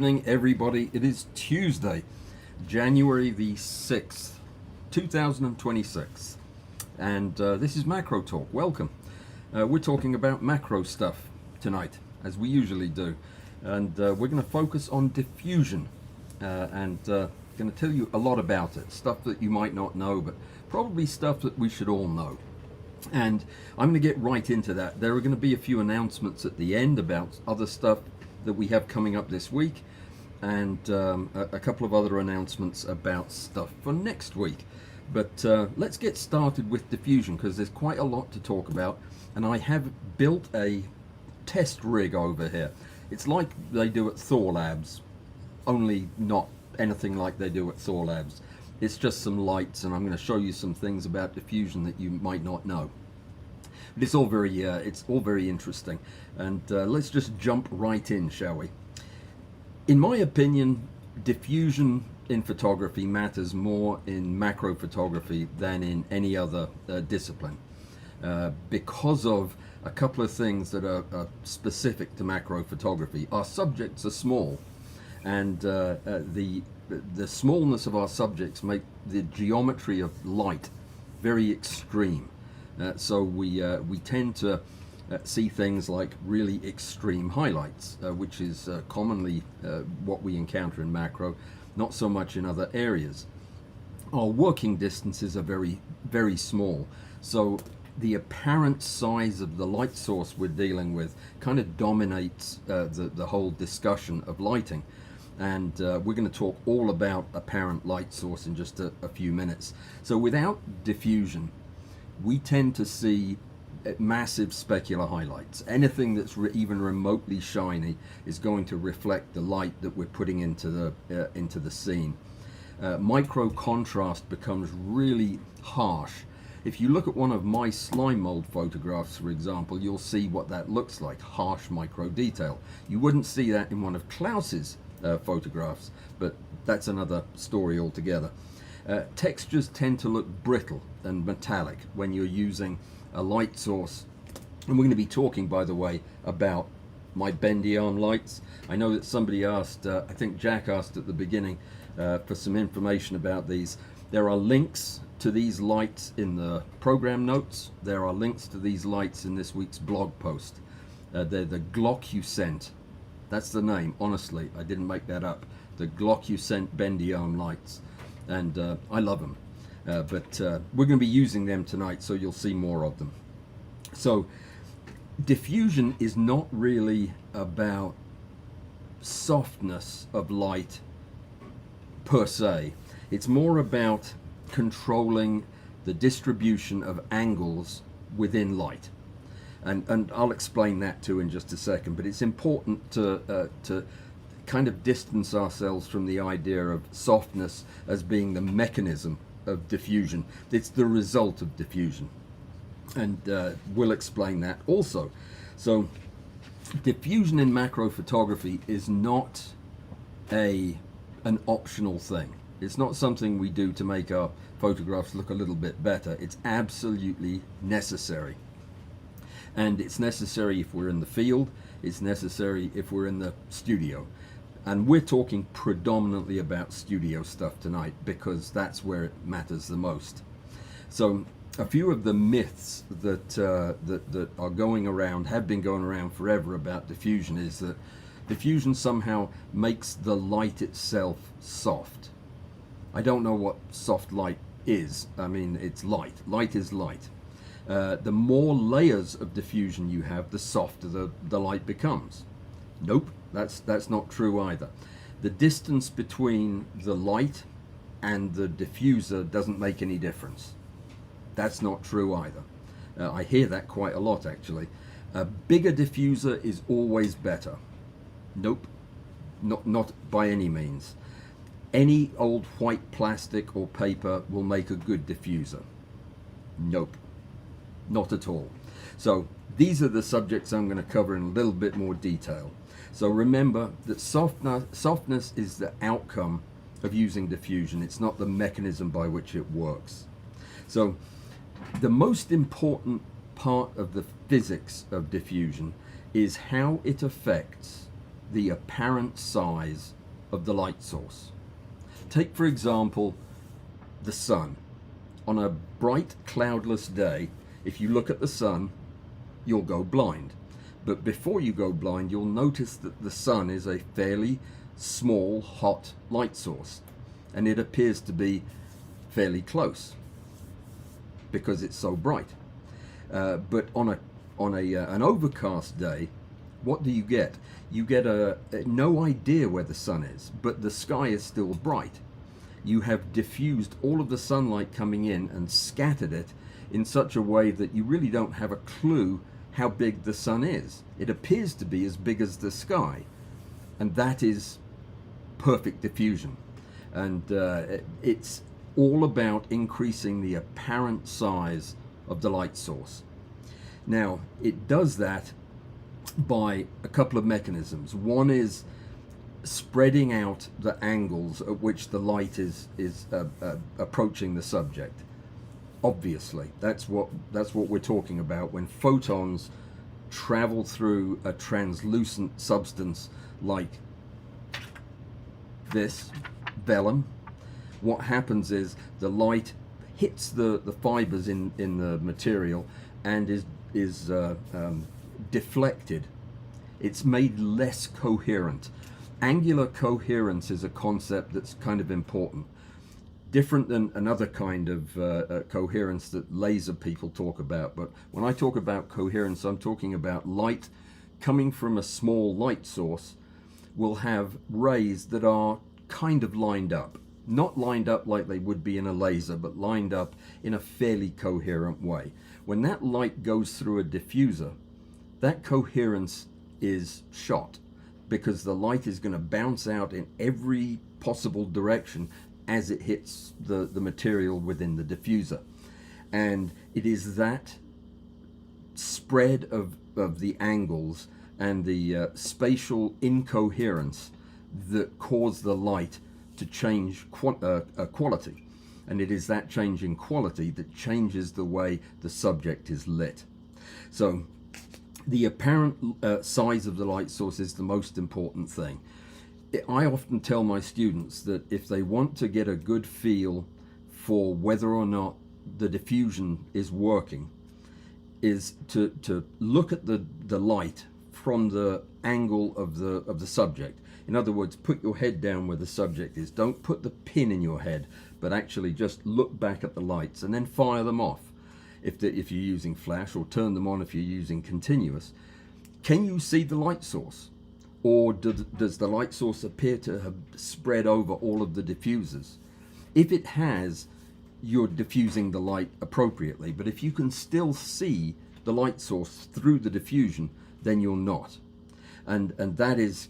evening, everybody. It is Tuesday, January the 6th, 2026. And this is Macro Talk. Welcome. We're talking about macro stuff tonight, as we usually do. And we're going to focus on diffusion. And going to tell you a lot about it. Stuff that you might not know, but probably stuff that we should all know. And I'm going to get right into that. There are going to be a few announcements at the end about other stuff that we have coming up this week, and a couple of other announcements about stuff for next week. But let's get started with diffusion, because there's quite a lot to talk about, and I have built a test rig over here. It's like they do at Thor Labs, only not anything like they do at Thor Labs. It's just some lights, and I'm going to show you some things about diffusion that you might not know. But it's all very interesting, and let's just jump right in, shall we? In my opinion, diffusion in photography matters more in macro photography than in any other discipline, because of a couple of things that are specific to macro photography. Our subjects are small, and the smallness of our subjects make the geometry of light very extreme. So we tend to see things like really extreme highlights, which is commonly what we encounter in macro, not so much in other areas. Our working distances are very, very small, so the apparent size of the light source we're dealing with kind of dominates the whole discussion of lighting. And we're going to talk all about apparent light source in just a few minutes. So without diffusion, we tend to see massive specular highlights. Anything that's even remotely shiny is going to reflect the light that we're putting into the scene. Micro contrast becomes really harsh. If you look at one of my slime mold photographs, for example, you'll see what that looks like, harsh micro detail. You wouldn't see that in one of Klaus's photographs, but that's another story altogether. Textures tend to look brittle and metallic when you're using a light source, and we're going to be talking, by the way, about my bendy arm lights. I know that somebody asked, I think Jack asked at the beginning, for some information about these. There are links to these lights in the program notes. There are links to these lights in this week's blog post. They're the Glock-U-Cent. That's the name, honestly, I didn't make that up. The Glock-U-Cent bendy arm lights, and I love them. But we're going to be using them tonight, so you'll see more of them. So diffusion is not really about softness of light per se. It's more about controlling the distribution of angles within light. And I'll explain that too in just a second, but it's important to kind of distance ourselves from the idea of softness as being the mechanism of diffusion. It's the result of diffusion, and we'll explain that also. So diffusion in macro photography is not an optional thing. It's not something we do to make our photographs look a little bit better. It's absolutely necessary. And it's necessary if we're in the field, it's necessary if we're in the studio. And we're talking predominantly about studio stuff tonight, because that's where it matters the most. So a few of the myths that are going around, have been going around forever about diffusion, is that diffusion somehow makes the light itself soft. I don't know what soft light is. I mean, it's light. Light is light. The more layers of diffusion you have, the softer the light becomes. Nope, that's not true either. The distance between the light and the diffuser doesn't make any difference. That's not true either. I hear that quite a lot, actually. A bigger diffuser is always better. Nope, not by any means. Any old white plastic or paper will make a good diffuser. Nope. Not at all. So these are the subjects I'm going to cover in a little bit more detail. So remember that softness is the outcome of using diffusion. It's not the mechanism by which it works. So the most important part of the physics of diffusion is how it affects the apparent size of the light source. Take, for example, the sun. On a bright, cloudless day, if you look at the sun, you'll go blind. But before you go blind, you'll notice that the sun is a fairly small, hot light source, and it appears to be fairly close because it's so bright. But on an overcast day, what do you get? You get no idea where the sun is, but the sky is still bright. You have diffused all of the sunlight coming in and scattered it in such a way that you really don't have a clue how big the sun is. It appears to be as big as the sky, and that is perfect diffusion. And it's all about increasing the apparent size of the light source. Now, it does that by a couple of mechanisms. One is spreading out the angles at which the light is approaching the subject. Obviously, that's what we're talking about when photons travel through a translucent substance like this vellum. What happens is the light hits the fibers in the material and is deflected. It's made less coherent. Angular coherence is a concept that's kind of important. Different than another kind of coherence that laser people talk about. But when I talk about coherence, I'm talking about light coming from a small light source will have rays that are kind of lined up. Not lined up like they would be in a laser, but lined up in a fairly coherent way. When that light goes through a diffuser, that coherence is shot because the light is going to bounce out in every possible direction as it hits the material within the diffuser. And it is that spread of the angles and the spatial incoherence that cause the light to change quality. And it is that change in quality that changes the way the subject is lit. So the apparent size of the light source is the most important thing. I often tell my students that if they want to get a good feel for whether or not the diffusion is working, is to look at the light from the angle of the subject. In other words, put your head down where the subject is. Don't put the pin in your head, but actually just look back at the lights and then fire them off if you're using flash, or turn them on if you're using continuous. Can you see the light source? Or does the light source appear to have spread over all of the diffusers? If it has, you're diffusing the light appropriately. But if you can still see the light source through the diffusion, then you're not. And that is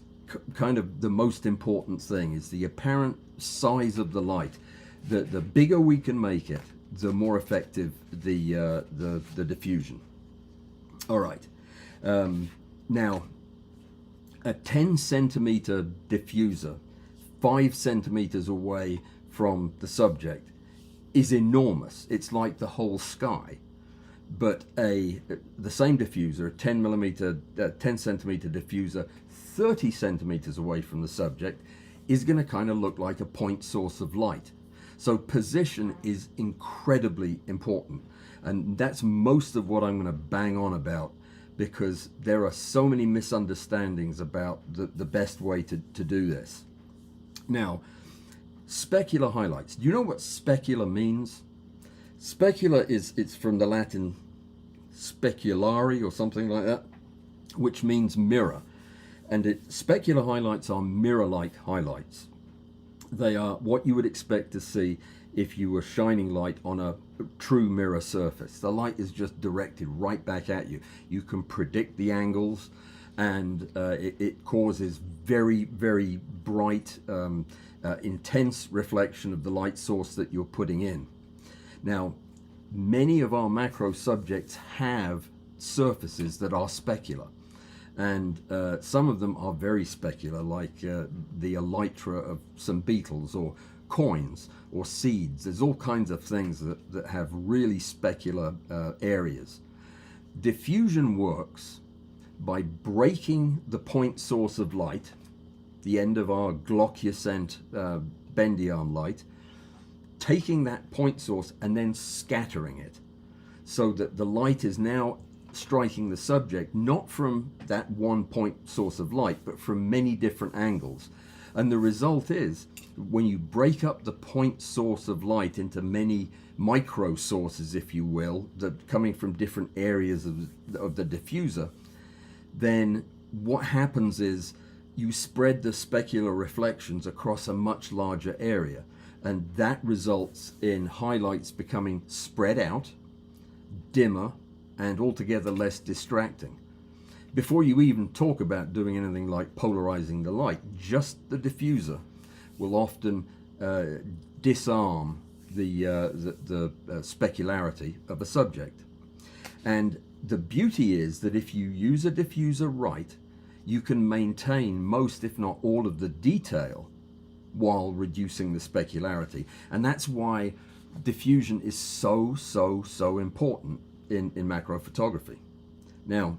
kind of the most important thing, is the apparent size of the light. The bigger we can make it, the more effective the diffusion. All right. Now, a 10 centimeter diffuser 5 centimeters away from the subject is enormous. It's like the whole sky. But the same diffuser, a 10 centimeter diffuser 30 centimeters away from the subject, is going to kind of look like a point source of light. So position is incredibly important, and that's most of what I'm going to bang on about, because there are so many misunderstandings about the best way to do this. Now, specular highlights. Do you know what specular means? Specular it's from the Latin speculare or something like that, which means mirror. And specular highlights are mirror-like highlights. They are what you would expect to see if you were shining light on a true mirror surface. The light is just directed right back at you. You can predict the angles, and it causes very, very bright, intense reflection of the light source that you're putting in. Now, many of our macro subjects have surfaces that are specular, and some of them are very specular, like the elytra of some beetles, or coins, or seeds. There's all kinds of things that have really specular areas. Diffusion works by breaking the point source of light, the end of our glaucescent bendy arm light, taking that point source and then scattering it, so that the light is now striking the subject not from that one point source of light, but from many different angles. And the result is, when you break up the point source of light into many micro sources, if you will, that coming from different areas of the diffuser, then what happens is you spread the specular reflections across a much larger area, and that results in highlights becoming spread out, dimmer, and altogether less distracting. Before you even talk about doing anything like polarizing the light, just the diffuser will often disarm the specularity of a subject. And the beauty is that if you use a diffuser right, you can maintain most, if not all, of the detail while reducing the specularity. And that's why diffusion is so important in macro photography. Now,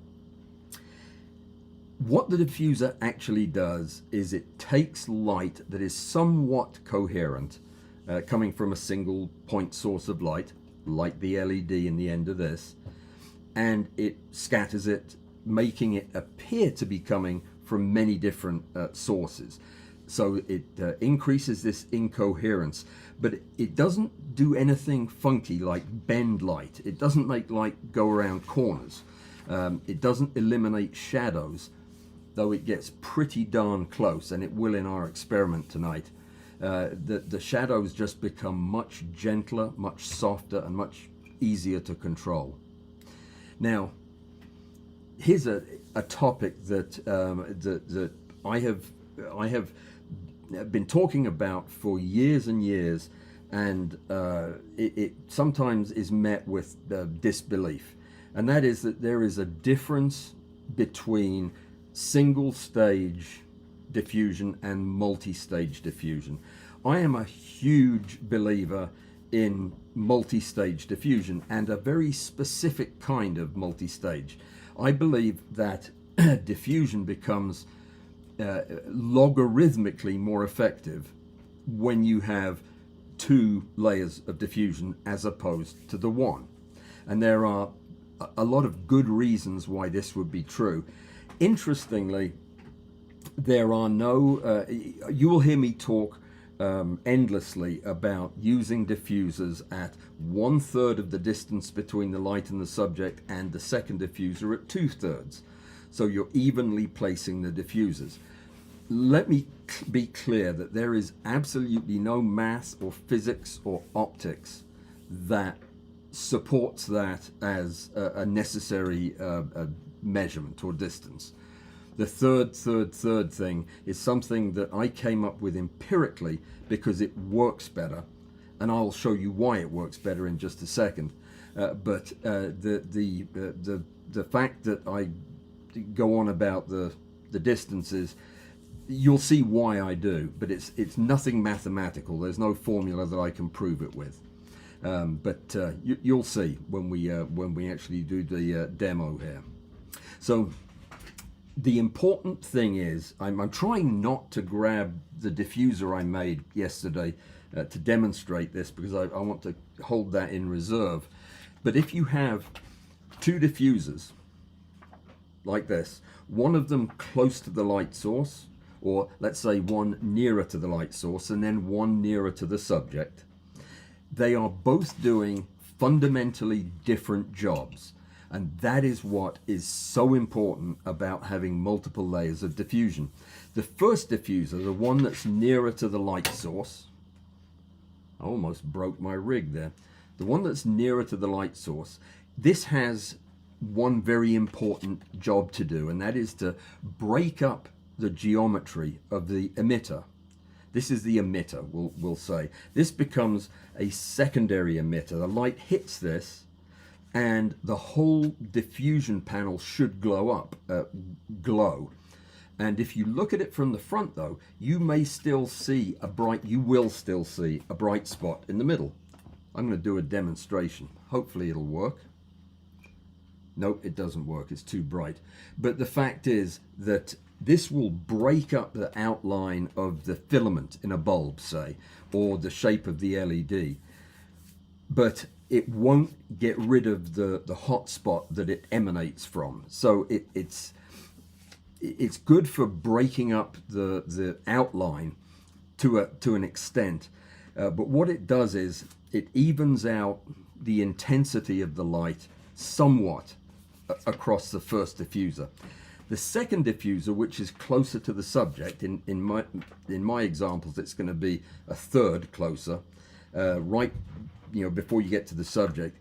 what the diffuser actually does is it takes light that is somewhat coherent, coming from a single point source of light, like the LED in the end of this, and it scatters it, making it appear to be coming from many different sources. So it increases this incoherence, but it doesn't do anything funky like bend light. It doesn't make light go around corners. It doesn't eliminate shadows, though it gets pretty darn close, and it will in our experiment tonight. The shadows just become much gentler, much softer, and much easier to control. Now, here's a topic that that I have been talking about for years and years, and it sometimes is met with disbelief, and that is that there is a difference between single stage diffusion and multi-stage diffusion. I am a huge believer in multi-stage diffusion, and a very specific kind of multi-stage. I believe that diffusion becomes logarithmically more effective when you have two layers of diffusion as opposed to the one. And there are a lot of good reasons why this would be true. Interestingly, there are no, you will hear me talk endlessly about using diffusers at 1/3 of the distance between the light and the subject, and the second diffuser at 2/3. So you're evenly placing the diffusers. Let me be clear that there is absolutely no math or physics or optics that supports that as a necessary measurement or distance. The third thing is something that I came up with empirically because it works better, and I'll show you why it works better in just a second. But the fact that I go on about the distances, you'll see why I do, but it's nothing mathematical. There's no formula that I can prove it with. But you'll see when we actually do the demo here. So the important thing is, I'm trying not to grab the diffuser I made yesterday to demonstrate this, because I want to hold that in reserve. But if you have two diffusers like this, one of them close to the light source, or let's say one nearer to the light source and then one nearer to the subject, they are both doing fundamentally different jobs. And that is what is so important about having multiple layers of diffusion. The first diffuser, the one that's nearer to the light source, I almost broke my rig there. The one that's nearer to the light source, this has one very important job to do, and that is to break up the geometry of the emitter. This is the emitter, we'll say. This becomes a secondary emitter. The light hits this, and the whole diffusion panel should glow. And if you look at it from the front, though, you will still see a bright spot in the middle. I'm going to do a demonstration. Hopefully it'll work. Nope, it doesn't work. It's too bright. But the fact is that this will break up the outline of the filament in a bulb, say, or the shape of the LED. But it won't get rid of the hot spot that it emanates from. So it's good for breaking up the outline to an extent. But what it does is it evens out the intensity of the light somewhat across the first diffuser. The second diffuser, which is closer to the subject, in my examples, it's going to be a third closer, right, before you get to the subject.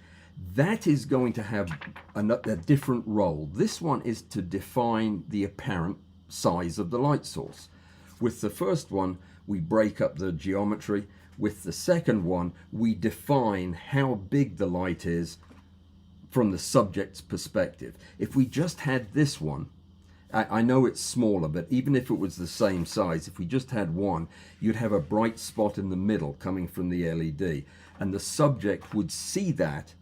That is going to have a different role. This one is to define the apparent size of the light source. With the first one, we break up the geometry. With the second one, we define how big the light is from the subject's perspective. If we just had this one, I know it's smaller, but even if it was the same size, if we just had one, you'd have a bright spot in the middle coming from the LED, and the subject would see that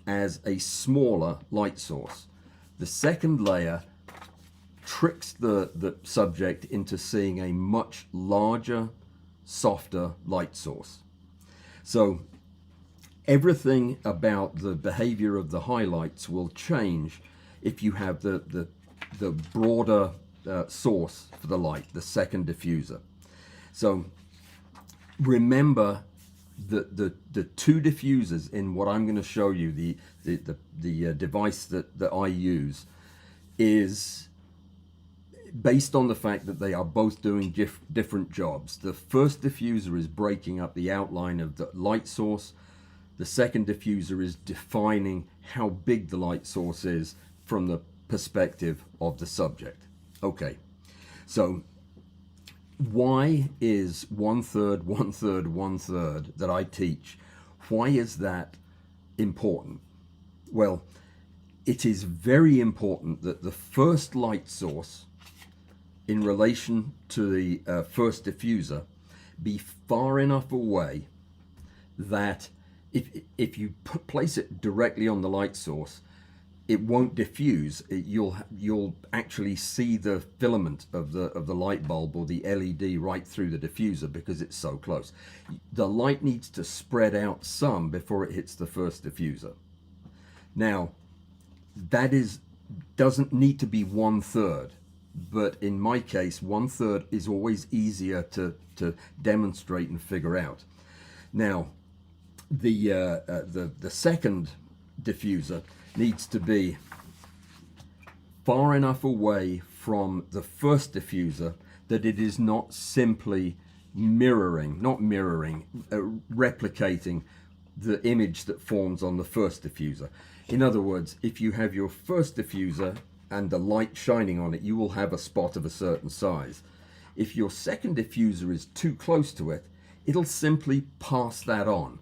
as a smaller light source. The second layer tricks the subject into seeing a much larger, softer light source. So everything about the behavior of the highlights will change if you have the broader source for the light, the second diffuser. So remember the two diffusers in what I'm going to show you, the device that I use, is based on the fact that they are both doing different jobs. The first diffuser is breaking up the outline of the light source. The second diffuser is defining how big the light source is from the perspective of the subject. Okay, so why is 1/3, 1/3, 1/3 that I teach, why is that important? Well, it is very important that the first light source in relation to the first diffuser be far enough away that if you place it directly on the light source, it won't diffuse. You'll actually see the filament of the light bulb or the LED right through the diffuser because it's so close. The light needs to spread out some before it hits the first diffuser. Now, that doesn't need to be 1/3, but in my case, 1/3 is always easier to demonstrate and figure out. Now, the second diffuser needs to be far enough away from the first diffuser that it is not simply replicating the image that forms on the first diffuser. In other words, if you have your first diffuser and the light shining on it, you will have a spot of a certain size. If your second diffuser is too close to it, it'll simply pass that on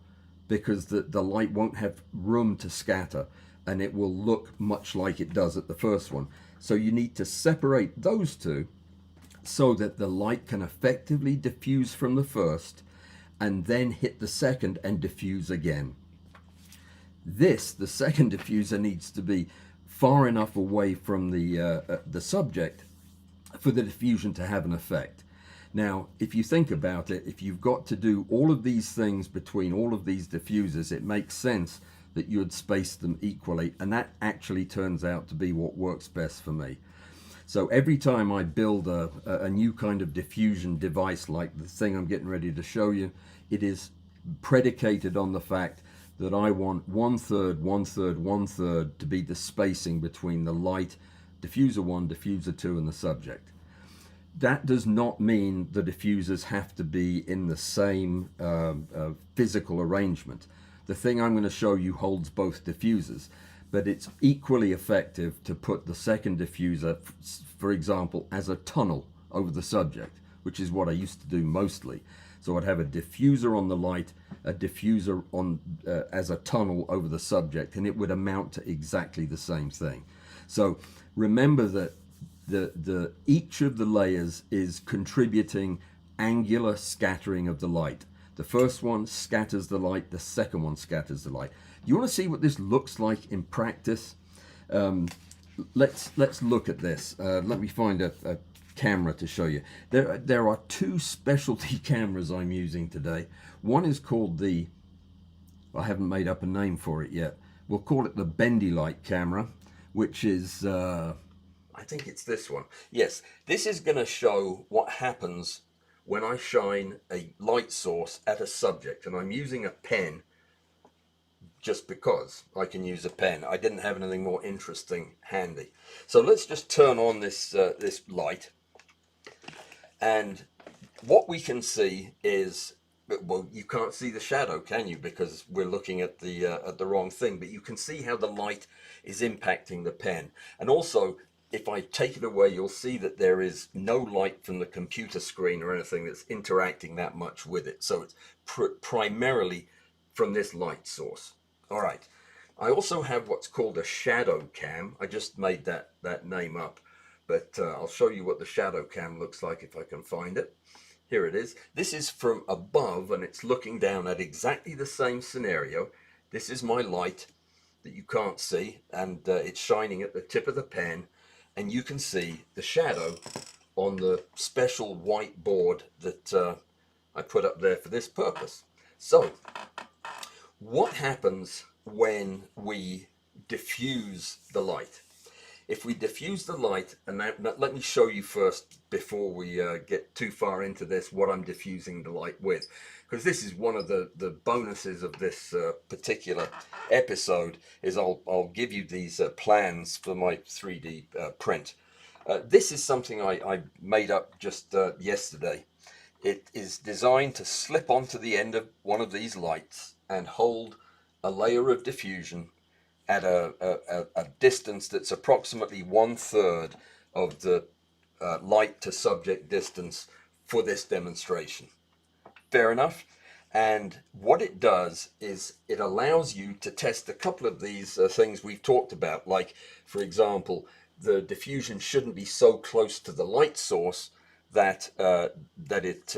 because the light won't have room to scatter, and it will look much like it does at the first one. So you need to separate those two so that the light can effectively diffuse from the first and then hit the second and diffuse again. The second diffuser, needs to be far enough away from the subject for the diffusion to have an effect. Now, if you think about it, if you've got to do all of these things between all of these diffusers, it makes sense that you would space them equally, and that actually turns out to be what works best for me. So every time I build a new kind of diffusion device like the thing I'm getting ready to show you, it is predicated on the fact that I want 1/3, 1/3, 1/3 to be the spacing between the light, diffuser 1, diffuser 2, and the subject. That does not mean the diffusers have to be in the same physical arrangement. The thing I'm going to show you holds both diffusers, but it's equally effective to put the second diffuser, for example, as a tunnel over the subject, which is what I used to do mostly. So I'd have a diffuser on the light, a diffuser on as a tunnel over the subject, and it would amount to exactly the same thing. So remember that each of the layers is contributing angular scattering of the light. The first one scatters the light, the second one scatters the light. You want to see what this looks like in practice? Let's look at this. Let me find a camera to show you. There are two specialty cameras I'm using today. One is called the, I haven't made up a name for it yet. We'll call it the bendy light camera, which is I think it's this one. Yes, this is going to show what happens when I shine a light source at a subject, and I'm using a pen just because I can use a pen. I didn't have anything more interesting handy. So let's just turn on this this light, and what we can see is, well, you can't see the shadow, can you? Because we're looking at the wrong thing. But you can see how the light is impacting the pen, and also, if I take it away, you'll see that there is no light from the computer screen or anything that's interacting that much with it. So it's primarily from this light source. All right. I also have what's called a shadow cam. I just made that name up, but I'll show you what the shadow cam looks like if I can find it. Here it is. This is from above, and it's looking down at exactly the same scenario. This is my light that you can't see, and it's shining at the tip of the pen, and you can see the shadow on the special white board that I put up there for this purpose. So what happens when we diffuse the light? If we diffuse the light, and now let me show you first, before we get too far into this, what I'm diffusing the light with, because this is one of the bonuses of this particular episode, is I'll give you these plans for my 3D print. This is something I made up just yesterday. It is designed to slip onto the end of one of these lights and hold a layer of diffusion at a distance that's approximately 1/3 of the light to subject distance for this demonstration. Fair enough? And what it does is it allows you to test a couple of these things we've talked about. Like, for example, the diffusion shouldn't be so close to the light source that it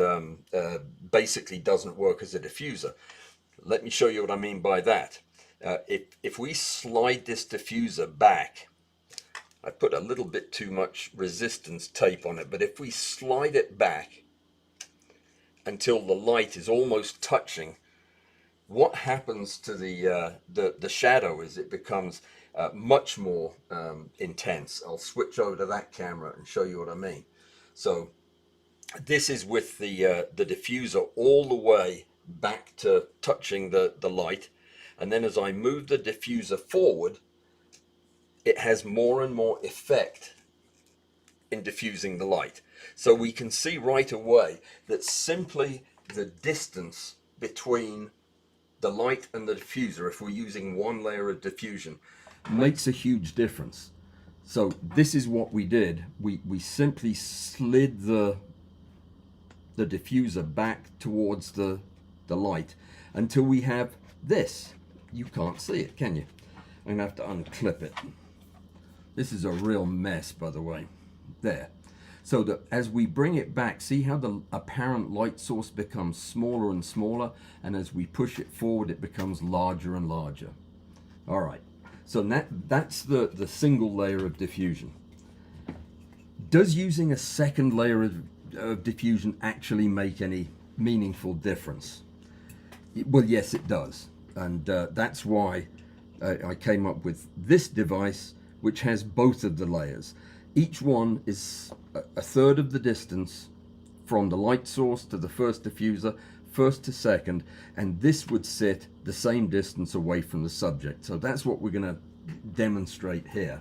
basically doesn't work as a diffuser. Let me show you what I mean by that. If we slide this diffuser back, I put a little bit too much resistance tape on it, but if we slide it back until the light is almost touching, what happens to the shadow is it becomes much more intense. I'll switch over to that camera and show you what I mean. So this is with the diffuser all the way back to touching the light, and then as I move the diffuser forward, it has more and more effect in diffusing the light. So we can see right away that simply the distance between the light and the diffuser, if we're using one layer of diffusion, makes a huge difference. So this is what we did. We simply slid the diffuser back towards the light until we have this. You can't see it, can you? I'm going to have to unclip it. This is a real mess, by the way. There. So that as we bring it back, see how the apparent light source becomes smaller and smaller, and as we push it forward, it becomes larger and larger. All right. So that's the single layer of diffusion. Does using a second layer of diffusion actually make any meaningful difference? Well, yes, it does. And that's why I came up with this device, which has both of the layers. Each one is a third of the distance from the light source to the first diffuser, first to second, and this would sit the same distance away from the subject. So that's what we're going to demonstrate here,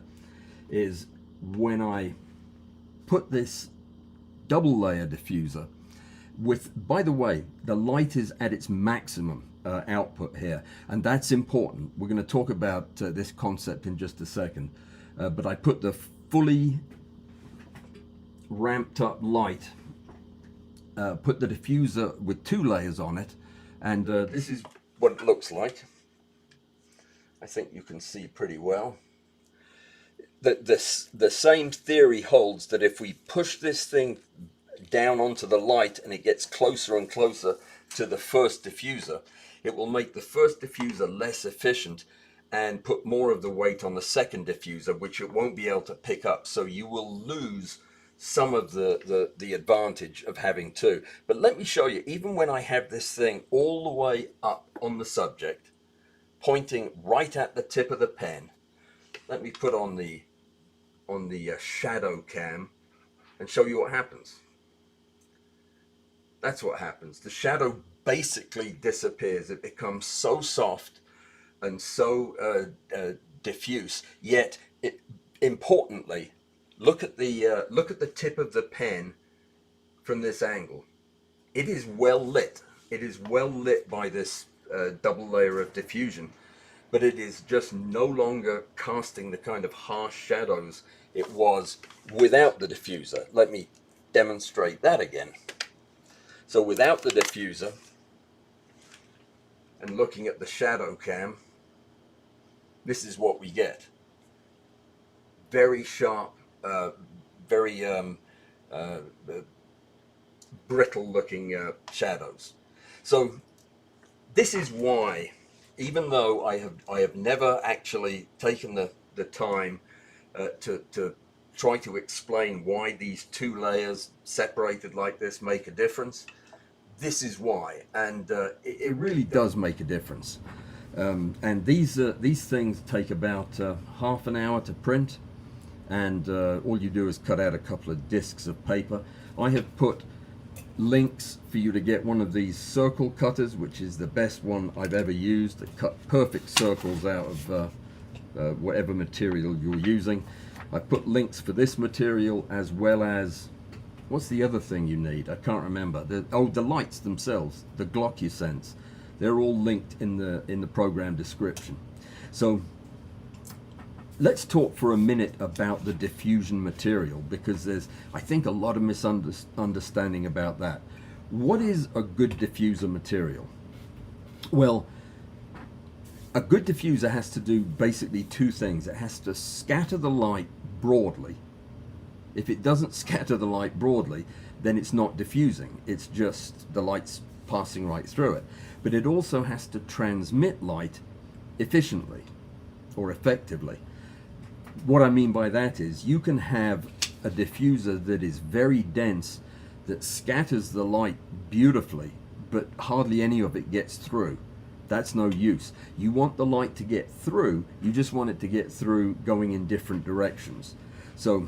is when I put this double layer diffuser with, by the way, the light is at its maximum output here, and that's important. We're going to talk about this concept in just a second, but I put the fully ramped up light, put the diffuser with 2 layers on it, and this is what it looks like. I think you can see pretty well. The same theory holds that if we push this thing down onto the light and it gets closer and closer to the first diffuser, it will make the first diffuser less efficient, and put more of the weight on the second diffuser, which it won't be able to pick up. So you will lose some of the advantage of having two. But let me show you, even when I have this thing all the way up on the subject, pointing right at the tip of the pen, let me put on the shadow cam and show you what happens. That's what happens. The shadow basically disappears. It becomes so soft and so diffuse. Yet, importantly, look at the tip of the pen from this angle. It is well lit. It is well lit by this double layer of diffusion, but it is just no longer casting the kind of harsh shadows it was without the diffuser. Let me demonstrate that again. So without the diffuser, and looking at the shadow cam, this is what we get. Very sharp, very brittle looking shadows. So this is why, even though I have never actually taken the time to try to explain why these two layers separated like this make a difference, this is why, and it really does make a difference. And these things take about half an hour to print, and all you do is cut out a couple of discs of paper. I have put links for you to get one of these circle cutters, which is the best one I've ever used. It cut perfect circles out of whatever material you're using. I put links for this material, as well as, what's the other thing you need? I can't remember. The lights themselves, the GlockuSense. They're all linked in the program description. So let's talk for a minute about the diffusion material, because there's, I think, a lot of misunderstanding about that. What is a good diffuser material? Well, a good diffuser has to do basically two things. It has to scatter the light broadly. If it doesn't scatter the light broadly, then it's not diffusing. It's just the light's passing right through it. But it also has to transmit light efficiently or effectively. What I mean by that is, you can have a diffuser that is very dense, that scatters the light beautifully, but hardly any of it gets through. That's no use. You want the light to get through, you just want it to get through going in different directions. So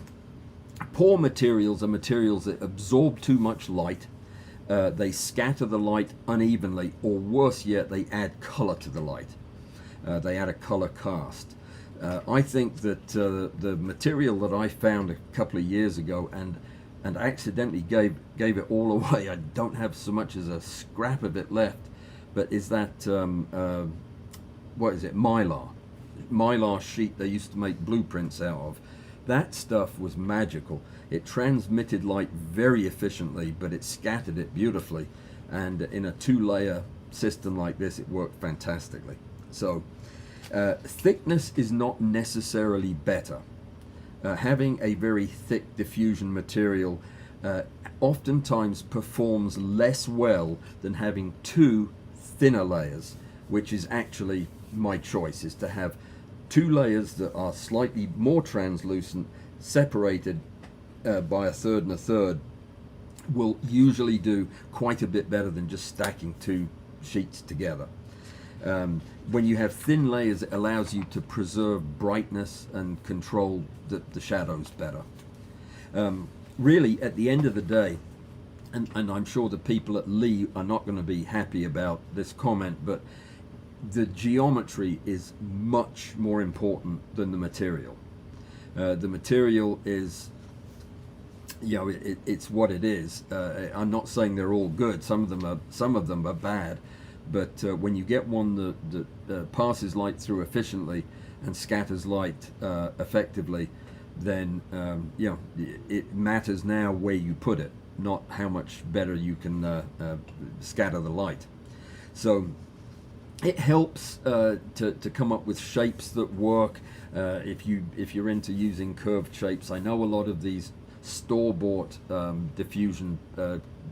poor materials are materials that absorb too much light, they scatter the light unevenly, or worse yet, they add color to the light. They add a color cast. I think that the material that I found a couple of years ago and accidentally gave it all away, I don't have so much as a scrap of it left, but is that, what is it, Mylar sheet they used to make blueprints out of. That stuff was magical. It transmitted light very efficiently, but it scattered it beautifully, and in a two-layer system like this, it worked fantastically. So thickness is not necessarily better. Having a very thick diffusion material oftentimes performs less well than having two thinner layers, which is actually my choice, is to have two layers that are slightly more translucent, separated by a third and a third, will usually do quite a bit better than just stacking two sheets together. When you have thin layers, it allows you to preserve brightness and control the shadows better. Really, at the end of the day, and I'm sure the people at Lee are not going to be happy about this comment, but the geometry is much more important than the material. The material is, you know, it's what it is. I'm not saying they're all good. Some of them are bad, but when you get one that passes light through efficiently and scatters light effectively, then you know, it matters now where you put it, not how much better you can scatter the light. So it helps to come up with shapes that work. If you're into using curved shapes, I know a lot of these store-bought diffusion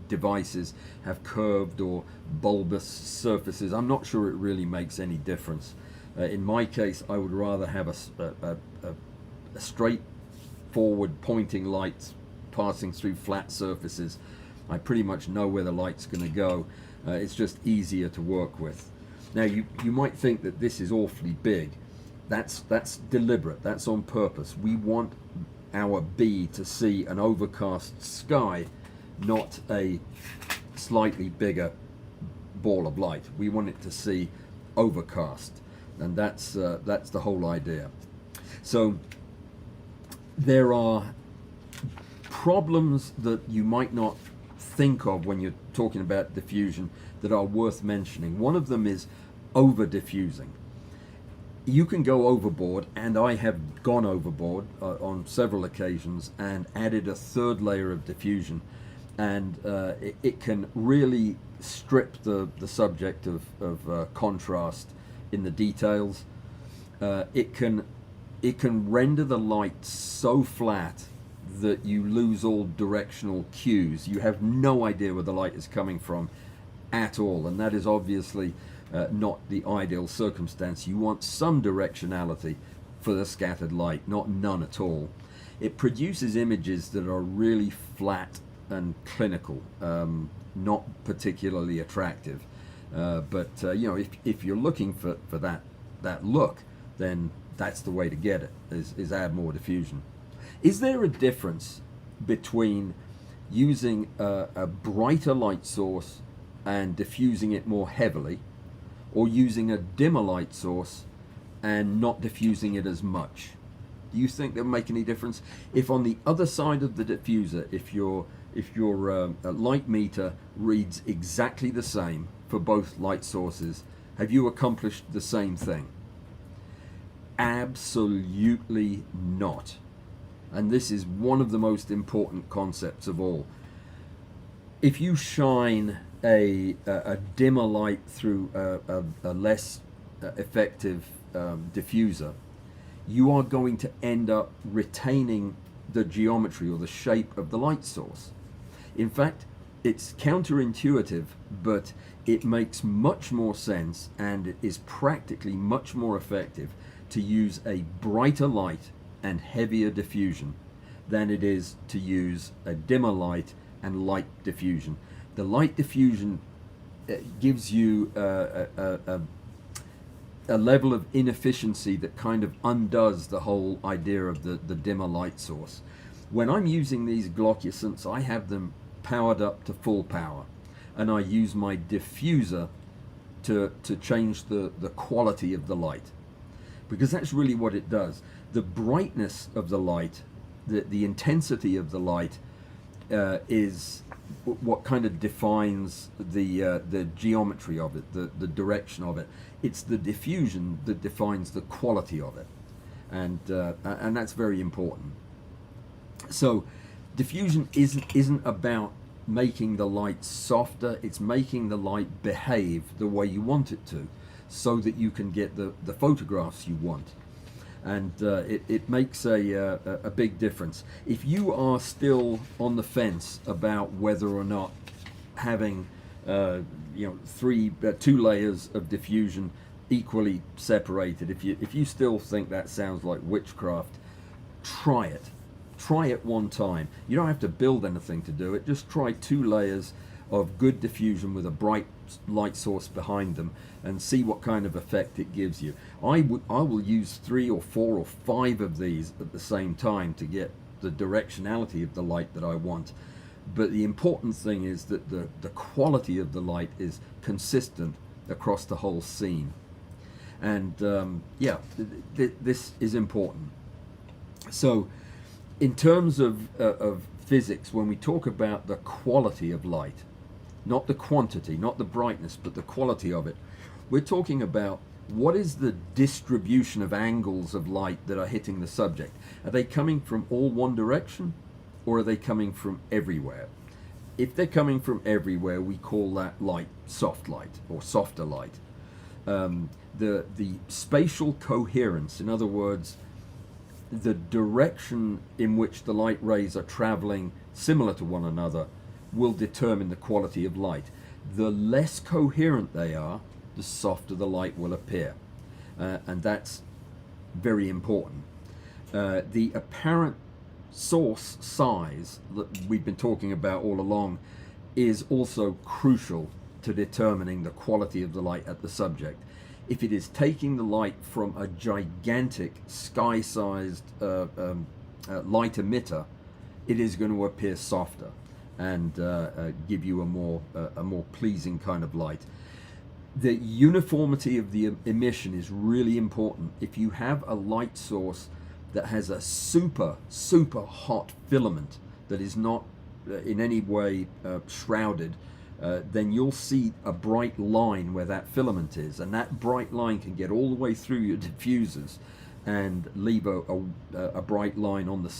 devices have curved or bulbous surfaces. I'm not sure it really makes any difference, In my case, I would rather have a straight forward pointing light passing through flat surfaces. I pretty much know where the light's going to go. It's just easier to work with. Now you might think that this is awfully big. That's deliberate, that's on purpose. We want our bee to see an overcast sky, not a slightly bigger ball of light. We want it to see overcast, and that's the whole idea. So there are problems that you might not think of when you're talking about diffusion that are worth mentioning. One of them is over diffusing. You can go overboard, and I have gone overboard on several occasions and added a third layer of diffusion, and it can really strip the subject of contrast in the details. It can render the light so flat that you lose all directional cues. You have no idea where the light is coming from at all, and that is obviously not the ideal circumstance. You want some directionality for the scattered light, not none at all. It produces images that are really flat and clinical, not particularly attractive. But you know, if you're looking for that look, then that's the way to get it, is add more diffusion. Is there a difference between using a brighter light source and diffusing it more heavily, or using a dimmer light source and not diffusing it as much? Do you think that will make any difference? If on the other side of the diffuser, if your light meter reads exactly the same for both light sources, have you accomplished the same thing? Absolutely not. And this is one of the most important concepts of all. If you shine a dimmer light through a less effective diffuser, you are going to end up retaining the geometry or the shape of the light source. In fact, it's counterintuitive, but it makes much more sense, and it is practically much more effective to use a brighter light and heavier diffusion than it is to use a dimmer light and light diffusion. The light diffusion gives you a level of inefficiency that kind of undoes the whole idea of the dimmer light source. When I'm using these glaucusants, I have them powered up to full power, and I use my diffuser to change the quality of the light, because that's really what it does. The brightness of the light, the intensity of the light is what kind of defines the geometry of it, the direction of it. It's the diffusion that defines the quality of it, and that's very important. So diffusion isn't about making the light softer, it's making the light behave the way you want it to, so that you can get the photographs you want. And it makes a big difference. If you are still on the fence about whether or not having two layers of diffusion equally separated, if you still think that sounds like witchcraft, try it. Try it one time. You don't have to build anything to do it. Just try 2 layers of good diffusion with a bright light source behind them and see what kind of effect it gives you. I will use 3 or 4 or 5 of these at the same time to get the directionality of the light that I want. But the important thing is that the quality of the light is consistent across the whole scene. And this is important. So in terms of physics, when we talk about the quality of light, not the quantity, not the brightness, but the quality of it, we're talking about what is the distribution of angles of light that are hitting the subject. Are they coming from all one direction, or are they coming from everywhere? If they're coming from everywhere, we call that light soft light or softer light. The spatial coherence, in other words, the direction in which the light rays are traveling similar to one another, will determine the quality of light. The less coherent they are, the softer the light will appear. and that's very important. The apparent source size that we've been talking about all along is also crucial to determining the quality of the light at the subject. If it is taking the light from a gigantic sky-sized light emitter, it is going to appear softer and give you a more pleasing kind of light. The uniformity of the emission is really important. If you have a light source that has a super hot filament that is not in any way shrouded, then you'll see a bright line where that filament is, and that bright line can get all the way through your diffusers and leave a bright line on the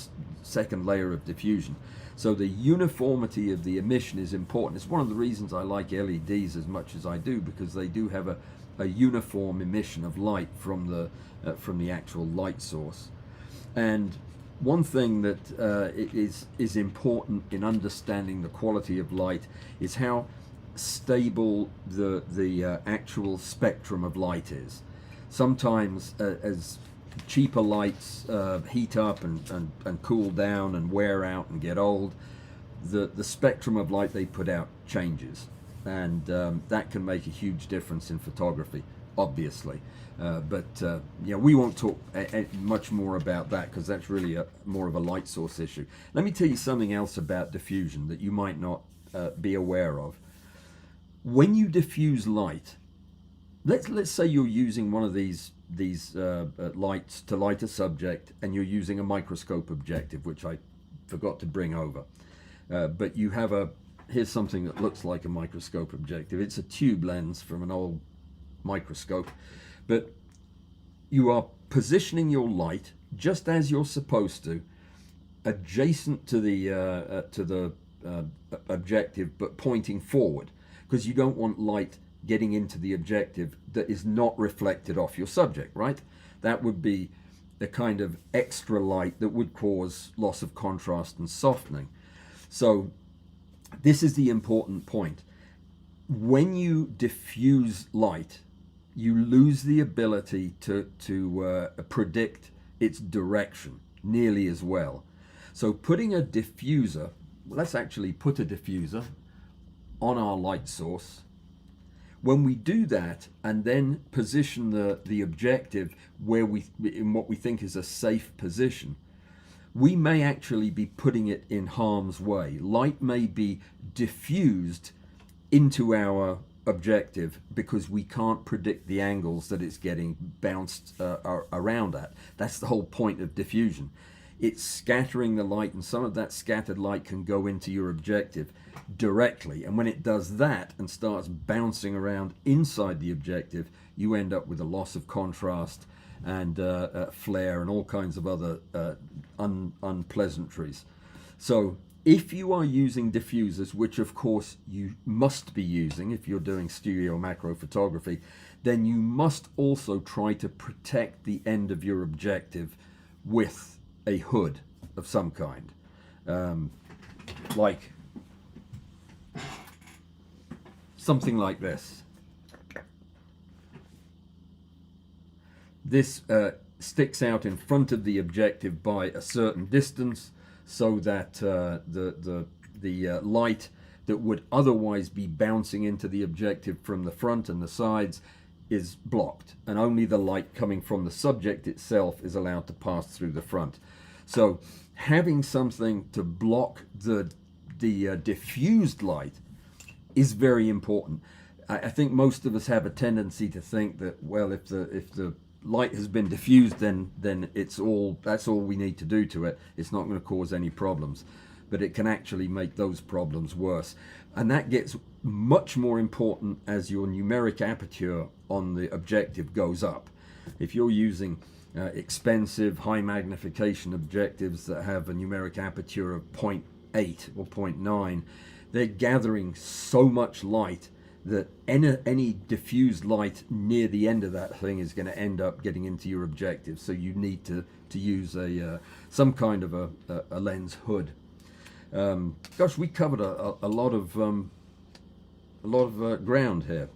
second layer of diffusion. So the uniformity of the emission is important. It's one of the reasons I like LEDs as much as I do, because they do have a uniform emission of light from the actual light source. And one thing that is important in understanding the quality of light is how stable the actual spectrum of light is. Sometimes as cheaper lights heat up and cool down and wear out and get old, the spectrum of light they put out changes, and that can make a huge difference in photography, obviously. But we won't talk much more about that, because that's really more of a light source issue. Let me tell you something else about diffusion that you might not be aware of. When you diffuse light, let's say you're using one of these lights to light a subject, and you're using a microscope objective, which I forgot to bring over. But you have here's something that looks like a microscope objective. It's a tube lens from an old microscope, but you are positioning your light just as you're supposed to, adjacent to the objective, but pointing forward, because you don't want light getting into the objective that is not reflected off your subject, right? That would be the kind of extra light that would cause loss of contrast and softening. So this is the important point. When you diffuse light, you lose the ability to predict its direction nearly as well. So putting a diffuser, let's actually put a diffuser on our light source. When we do that and then position the objective in what we think is a safe position, we may actually be putting it in harm's way. Light may be diffused into our objective because we can't predict the angles that it's getting bounced around at. That's the whole point of diffusion. It's scattering the light, and some of that scattered light can go into your objective directly, and when it does that and starts bouncing around inside the objective, you end up with a loss of contrast and flare and all kinds of other unpleasantries. So if you are using diffusers, which of course you must be using if you're doing studio macro photography, then you must also try to protect the end of your objective with a hood of some kind, like something like this. This sticks out in front of the objective by a certain distance, so that the light that would otherwise be bouncing into the objective from the front and the sides is blocked, and only the light coming from the subject itself is allowed to pass through the front. So having something to block the diffused light is very important. I think most of us have a tendency to think that, well, if the light has been diffused, then that's all we need to do to it. It's not going to cause any problems, but it can actually make those problems worse. And that gets much more important as your numeric aperture on the objective goes up. If you're using expensive high magnification objectives that have a numeric aperture of 0.8 or 0.9, they're gathering so much light that any diffused light near the end of that thing is going to end up getting into your objective. So you need to use some kind of a lens hood. Gosh, we covered a lot of ground here.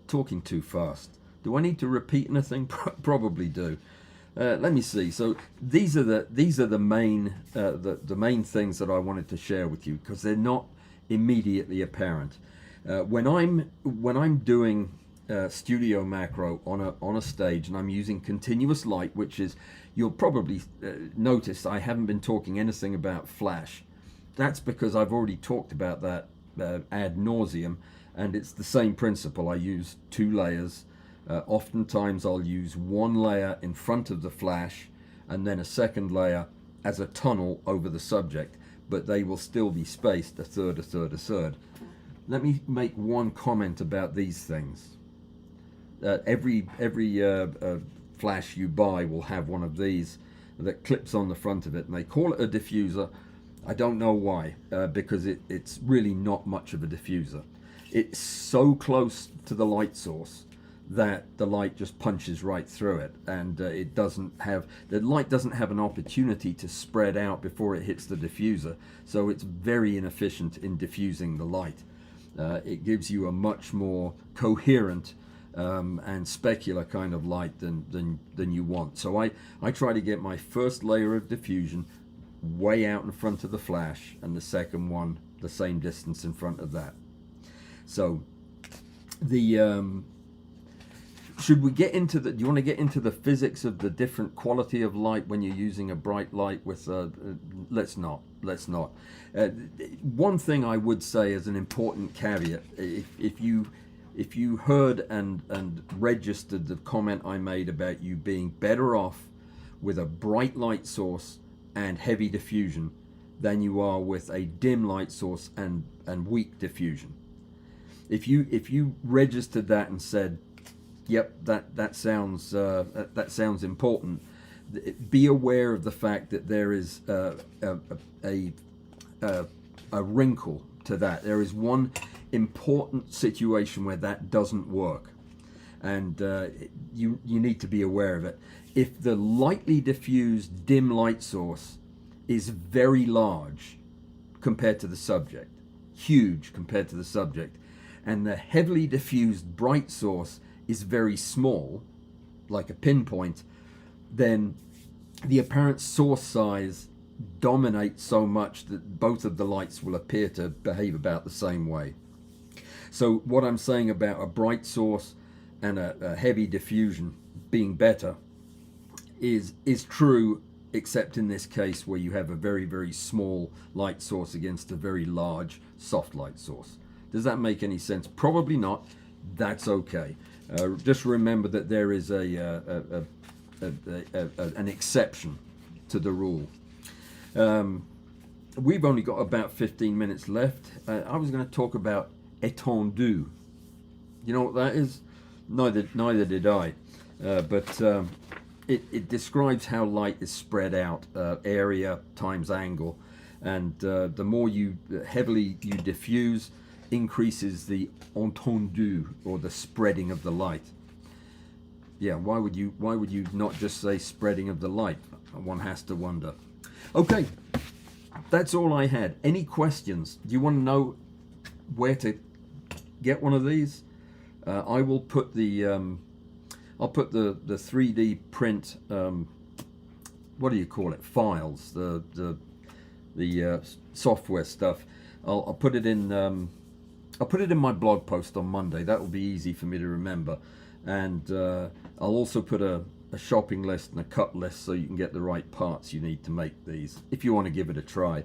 Talking too fast. Do I need to repeat anything? Probably do. Let me see. So these are the main the main things that I wanted to share with you, because they're not immediately apparent. When I'm doing studio macro on a stage and I'm using continuous light, which is, you'll probably notice I haven't been talking anything about flash. That's because I've already talked about that ad nauseum, and it's the same principle. I use 2 layers. Oftentimes I'll use 1 layer in front of the flash and then a second layer as a tunnel over the subject, but they will still be spaced a third, a third, a third. Let me make one comment about these things. Every flash you buy will have one of these that clips on the front of it, and they call it a diffuser. I don't know why, because it's really not much of a diffuser. It's so close to the light source that the light just punches right through it, and the light doesn't have an opportunity to spread out before it hits the diffuser, so it's very inefficient in diffusing the light. It gives you a much more coherent and specular kind of light than you want. So I try to get my first layer of diffusion way out in front of the flash, and the second one the same distance in front of that. So the should we get into do you want to get into the physics of the different quality of light when you're using a bright light with let's not. One thing I would say as an important caveat, if you heard and registered the comment I made about you being better off with a bright light source and heavy diffusion than you are with a dim light source and weak diffusion. If you registered that and said, yep, that sounds important, be aware of the fact that there is a wrinkle to that. There is one important situation where that doesn't work, and you need to be aware of it. If the lightly diffused dim light source is very large compared to the subject, huge compared to the subject, and the heavily diffused bright source is very small, like a pinpoint, then the apparent source size dominates so much that both of the lights will appear to behave about the same way. So what I'm saying about a bright source and a heavy diffusion being better is true, except in this case where you have a very, very small light source against a very large soft light source. Does that make any sense? Probably not. That's okay. Just remember that there is an exception to the rule. We've only got about 15 minutes left. I was going to talk about étendue. You know what that is? Neither did I. But it describes how light is spread out, area times angle, and the more heavily you diffuse, increases the étendue, or the spreading of the light. Yeah, why would you not just say spreading of the light? One has to wonder. Okay, that's all I had. Any questions? Do you want to know where to get one of these? I will put the I'll put the 3D print what do you call it, files, the software stuff. I'll put it in I'll put it in my blog post on Monday. That will be easy for me to remember. And I'll also put a shopping list and a cut list so you can get the right parts you need to make these, if you want to give it a try.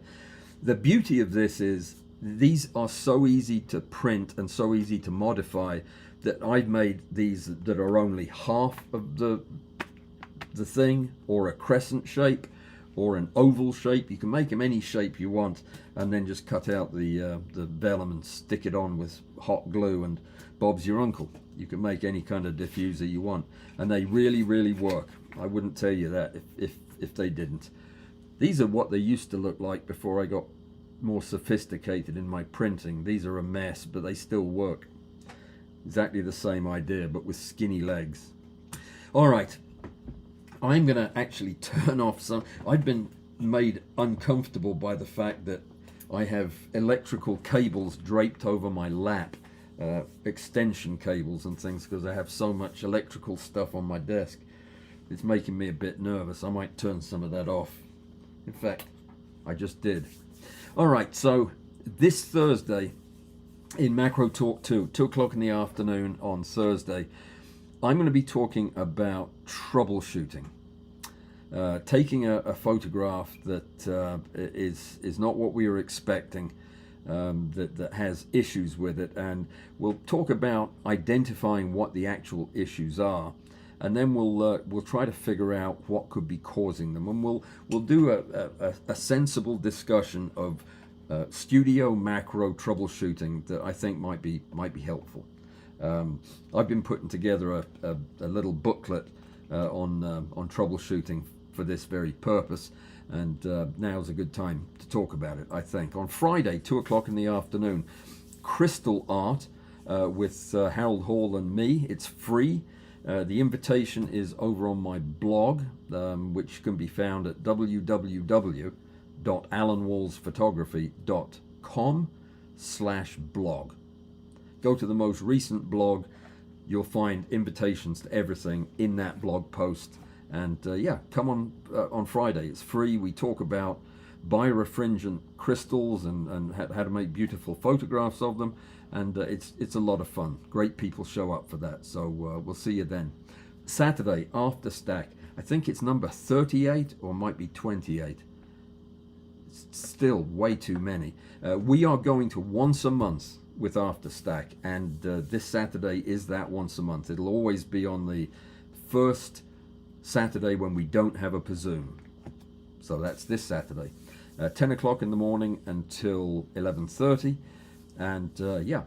The beauty of this is these are so easy to print and so easy to modify that I've made these that are only half of the thing, or a crescent shape, or an oval shape. You can make them any shape you want, and then just cut out the vellum and stick it on with hot glue, and Bob's your uncle. You can make any kind of diffuser you want, and they really, really work. I wouldn't tell you that if they didn't. These are what they used to look like before I got more sophisticated in my printing. These are a mess, but they still work. Exactly the same idea, but with skinny legs. All right, I'm going to actually turn off some. I've been made uncomfortable by the fact that I have electrical cables draped over my lap, extension cables and things because I have so much electrical stuff on my desk. It's making me a bit nervous. I might turn some of that off. In fact, I just did. All right, so this Thursday in Macro Talk 2, 2 o'clock in the afternoon on Thursday, I'm going to be talking about troubleshooting. Taking a photograph that is not what we were expecting, that has issues with it, and we'll talk about identifying what the actual issues are, and then we'll try to figure out what could be causing them, and we'll do a sensible discussion of studio macro troubleshooting that I think might be helpful. I've been putting together a little booklet on troubleshooting for this very purpose, and now's a good time to talk about it, I think. On Friday, 2 o'clock in the afternoon, crystal art with Harold Hall and me. It's free. The invitation is over on my blog, which can be found at www.alanwallsphotography.com/blog. Go to the most recent blog. You'll find invitations to everything in that blog post. And yeah, come on Friday. It's free. We talk about birefringent crystals and how to make beautiful photographs of them. And it's a lot of fun. Great people show up for that. So we'll see you then. Saturday, After Stack. I think it's number 38 or might be 28. It's still way too many. We are going to once a month with After Stack. And this Saturday is that once a month. It'll always be on the first Saturday when we don't have a Pazoom. So that's this Saturday. 10 o'clock in the morning until 11:30. And yeah,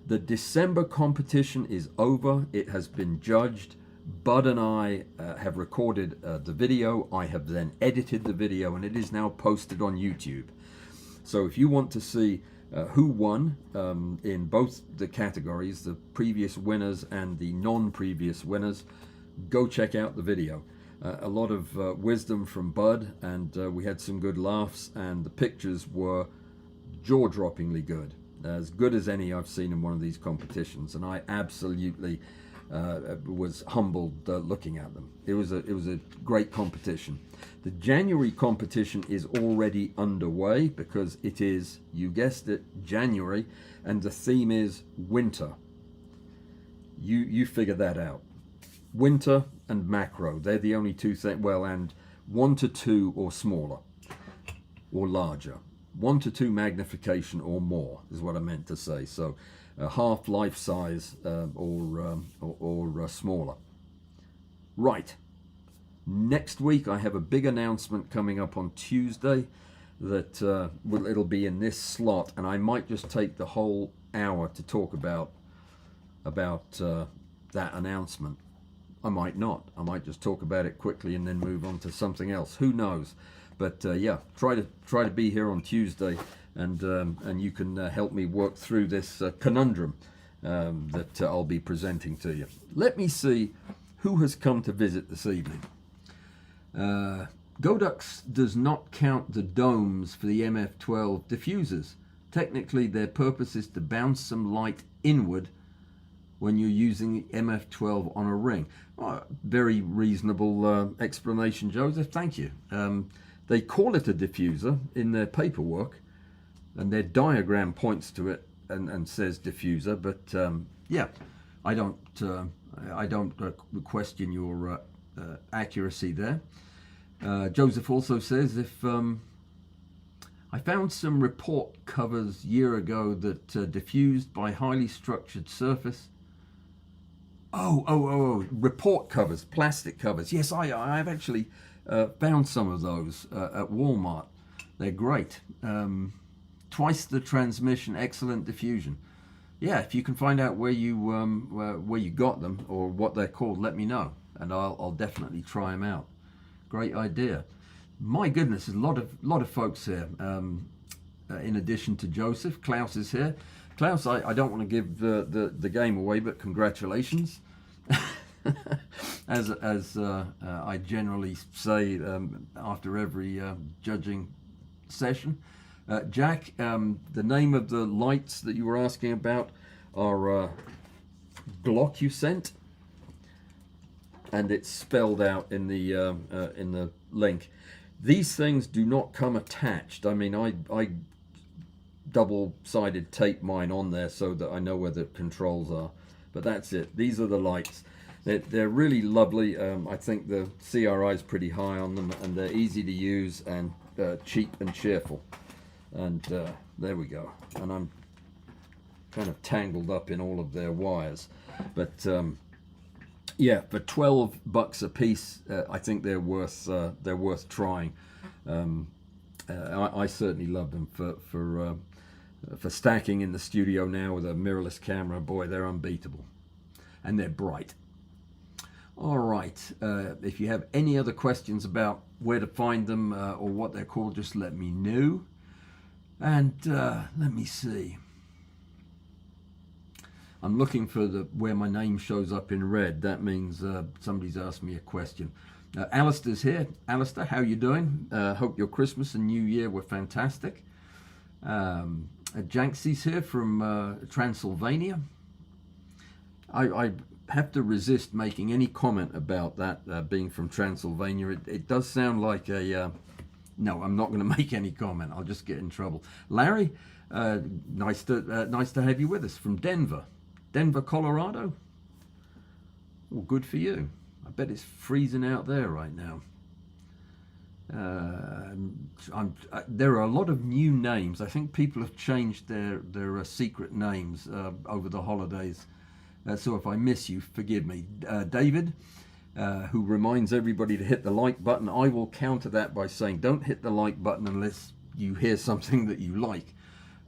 the December competition is over. It has been judged. Bud and I have recorded the video. I have then edited the video, and it is now posted on YouTube. So if you want to see who won in both the categories, the previous winners and the non-previous winners, go check out the video. A lot of wisdom from Bud, and we had some good laughs, and the pictures were jaw-droppingly good as any I've seen in one of these competitions, and I absolutely was humbled looking at them. It was a great competition. The January competition is already underway because it is, you guessed it, January, and the theme is winter. You figure that out. Winter and macro, they're the only two things. Well, and 1 to 2 or smaller or larger. 1 to 2 magnification or more is what I meant to say. So half life size or smaller. Right. Next week I have a big announcement coming up on Tuesday that it'll be in this slot, and I might just take the whole hour to talk about that announcement. I might not. I might just talk about it quickly and then move on to something else. Who knows? But yeah, try to be here on Tuesday, and you can help me work through this conundrum that I'll be presenting to you. Let me see who has come to visit this evening. Godux does not count the domes for the MF12 diffusers. Technically, their purpose is to bounce some light inward when you're using the MF12 on a ring. Oh, very reasonable explanation, Joseph. Thank you. They call it a diffuser in their paperwork, and their diagram points to it and says diffuser. But yeah, I don't question your accuracy there. Joseph also says, if I found some report covers year ago that diffused by highly structured surface. Oh, report covers, plastic covers. Yes, I've actually found some of those at Walmart. They're great. Twice the transmission, excellent diffusion. Yeah, if you can find out where you got them or what they're called, let me know, and I'll definitely try them out. Great idea. My goodness, there's a lot of folks here. In addition to Joseph, Klaus is here. Klaus, I don't want to give the game away, but congratulations. as I generally say after every judging session. Jack, the name of the lights that you were asking about are GLOCUSENT, and it's spelled out in the link. These things do not come attached. I mean, I double-sided tape mine on there so that I know where the controls are, but that's it. These are the lights. They're really lovely. I think the CRI is pretty high on them, and they're easy to use and cheap and cheerful. And there we go. And I'm kind of tangled up in all of their wires, but yeah, for $12 a piece, I think they're worth trying. I certainly love them for stacking in the studio now with a mirrorless camera. Boy, they're unbeatable, and they're bright. All right, if you have any other questions about where to find them or what they're called, just let me know. And let me see. I'm looking for where my name shows up in red. That means somebody's asked me a question. Alistair's here. Alistair, how you doing? Hope your Christmas and New Year were fantastic. Janksy's here from Transylvania. I have to resist making any comment about that being from Transylvania. It does sound like a... no, I'm not going to make any comment. I'll just get in trouble. Larry, nice to have you with us from Denver. Denver, Colorado? Well, good for you. I bet it's freezing out there right now. There are a lot of new names. I think people have changed their secret names over the holidays. So if I miss you, forgive me. David, who reminds everybody to hit the like button. I will counter that by saying don't hit the like button unless you hear something that you like.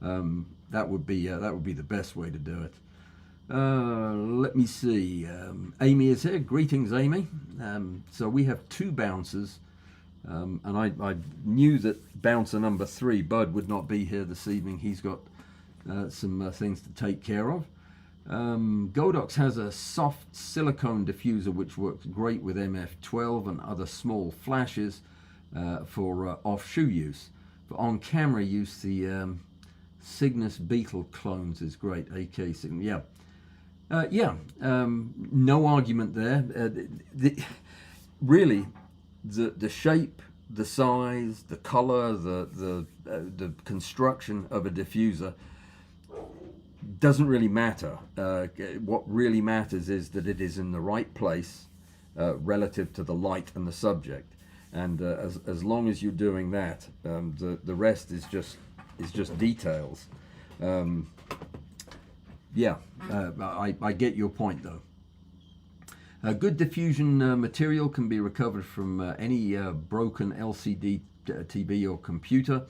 That would be the best way to do it. Let me see. Amy is here. Greetings, Amy. So we have two bouncers, and I knew that bouncer number 3, Bud, would not be here this evening. He's got some things to take care of. Godox has a soft silicone diffuser which works great with MF12 and other small flashes for off-shoe use. For on-camera use, the Cygnus Beetle clones is great. AK Cygnus, yeah. No argument there. Really, the shape, the size, the color, the construction of a diffuser doesn't really matter. What really matters is that it is in the right place relative to the light and the subject, and as long as you're doing that, the rest is just details. Yeah, I get your point though. Good diffusion material can be recovered from any broken LCD TV or computer,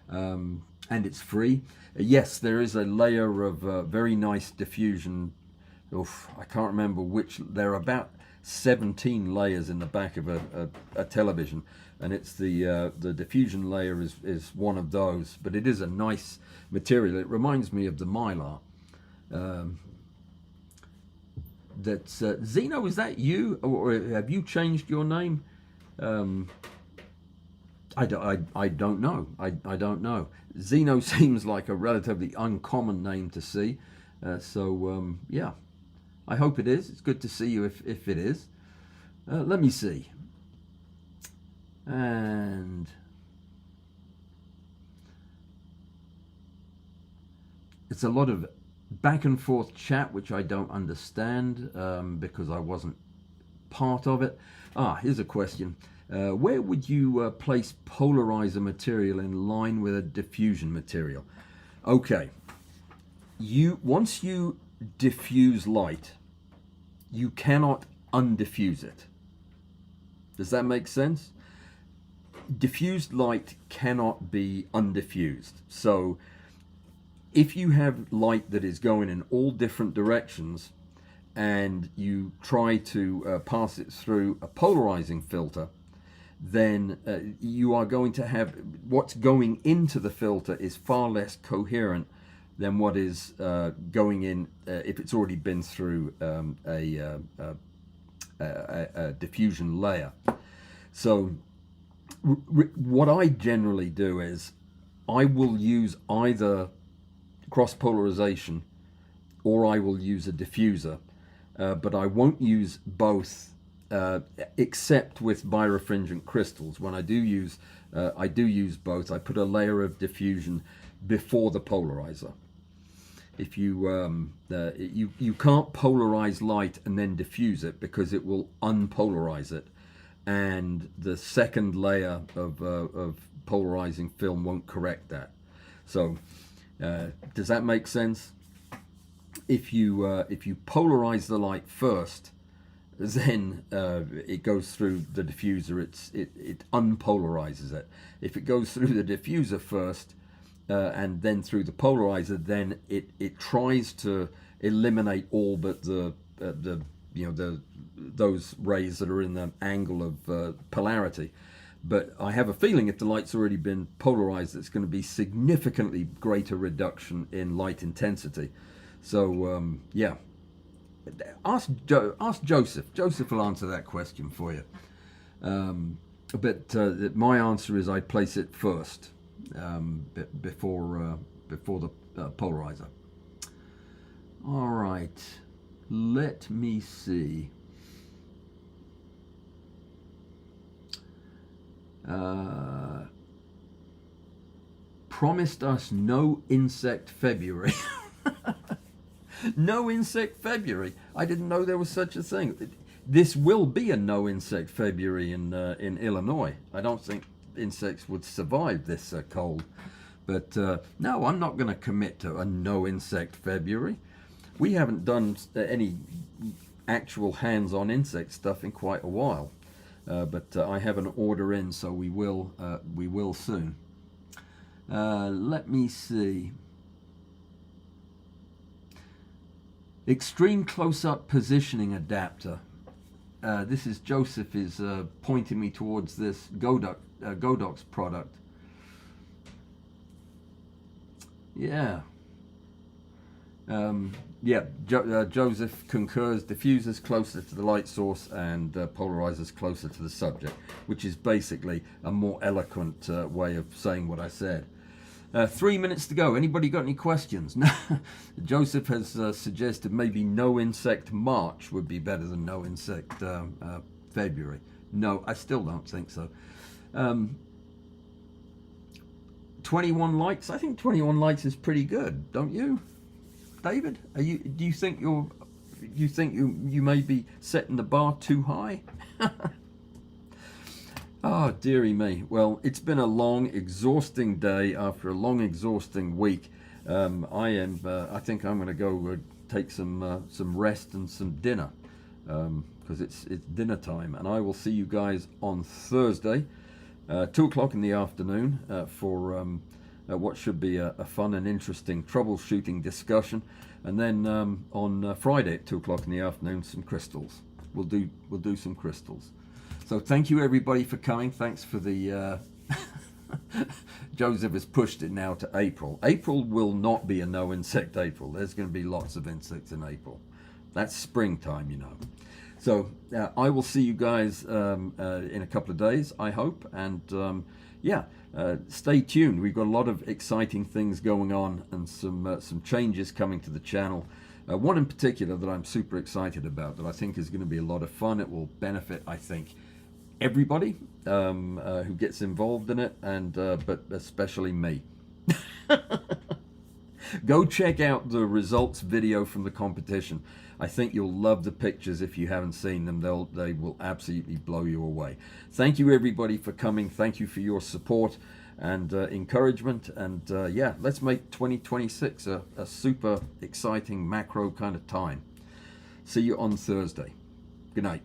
and it's free. Yes, there is a layer of very nice diffusion. Oof, I can't remember which. There are about 17 layers in the back of a television, and it's the diffusion layer is one of those. But it is a nice material. It reminds me of the Mylar. That's Zeno. Is that you, or have you changed your name? I don't know. I don't know. Zeno seems like a relatively uncommon name to see. So yeah, I hope it is. It's good to see you if it is. Let me see. And it's a lot of back and forth chat, which I don't understand because I wasn't part of it. Here's a question. Where would you place polarizer material in line with a diffusion material? Okay, once you diffuse light, you cannot undiffuse it. Does that make sense? Diffused light cannot be undiffused. So if you have light that is going in all different directions and you try to pass it through a polarizing filter, then you are going to have what's going into the filter is far less coherent than what is going in if it's already been through a diffusion layer. So what I generally do is I will use either cross polarization or I will use a diffuser, but I won't use both except with birefringent crystals. When I do use both. I put a layer of diffusion before the polarizer. If you you can't polarize light and then diffuse it, because it will unpolarize it, and the second layer of polarizing film won't correct that. So does that make sense? If you polarize the light first, then it goes through the diffuser. It unpolarizes it. If it goes through the diffuser first and then through the polarizer, then it tries to eliminate all but the those rays that are in the angle of polarity. But I have a feeling if the light's already been polarized, it's going to be significantly greater reduction in light intensity. So yeah, ask Joseph. Joseph will answer that question for you. But my answer is I place it first before the polarizer. All right, let me see. Promised us no insect February. No insect February. I didn't know there was such a thing. This will be a no insect February in Illinois. I don't think insects would survive this cold. But no, I'm not going to commit to a no insect February. We haven't done any actual hands-on insect stuff in quite a while. But I have an order in, so we will soon. Let me see. Extreme close-up positioning adapter. This is Joseph is pointing me towards this Godox product. Yeah. Yeah, Joseph concurs. Diffusers closer to the light source and polarizers closer to the subject, which is basically a more eloquent way of saying what I said. 3 minutes to go. Anybody got any questions? Joseph has suggested maybe no insect March would be better than no insect February. No, I still don't think so. 21 likes. I think 21 likes is pretty good, don't you, David? Do you think you may be setting the bar too high? Oh, dearie me. Well, it's been a long, exhausting day after a long, exhausting week. I think I'm going to go take some rest and some dinner, because it's dinner time. And I will see you guys on Thursday, 2 o'clock in the afternoon, for what should be a fun and interesting troubleshooting discussion. And then on Friday at 2 o'clock in the afternoon, some crystals. We'll do some crystals. So thank you everybody for coming. Thanks for the Joseph has pushed it now to April. April will not be a no insect April. There's going to be lots of insects in April. That's springtime, you know. So I will see you guys in a couple of days, I hope. And yeah, stay tuned. We've got a lot of exciting things going on and some changes coming to the channel. One in particular that I'm super excited about, that I think is going to be a lot of fun. It will benefit, I think, everybody who gets involved in it, and but especially me. Go check out the results video from the competition. I think you'll love the pictures. If you haven't seen them, they will absolutely blow you away. Thank you everybody for coming. Thank you for your support and encouragement. And yeah, let's make 2026 a super exciting macro kind of time. See you on Thursday. Good night.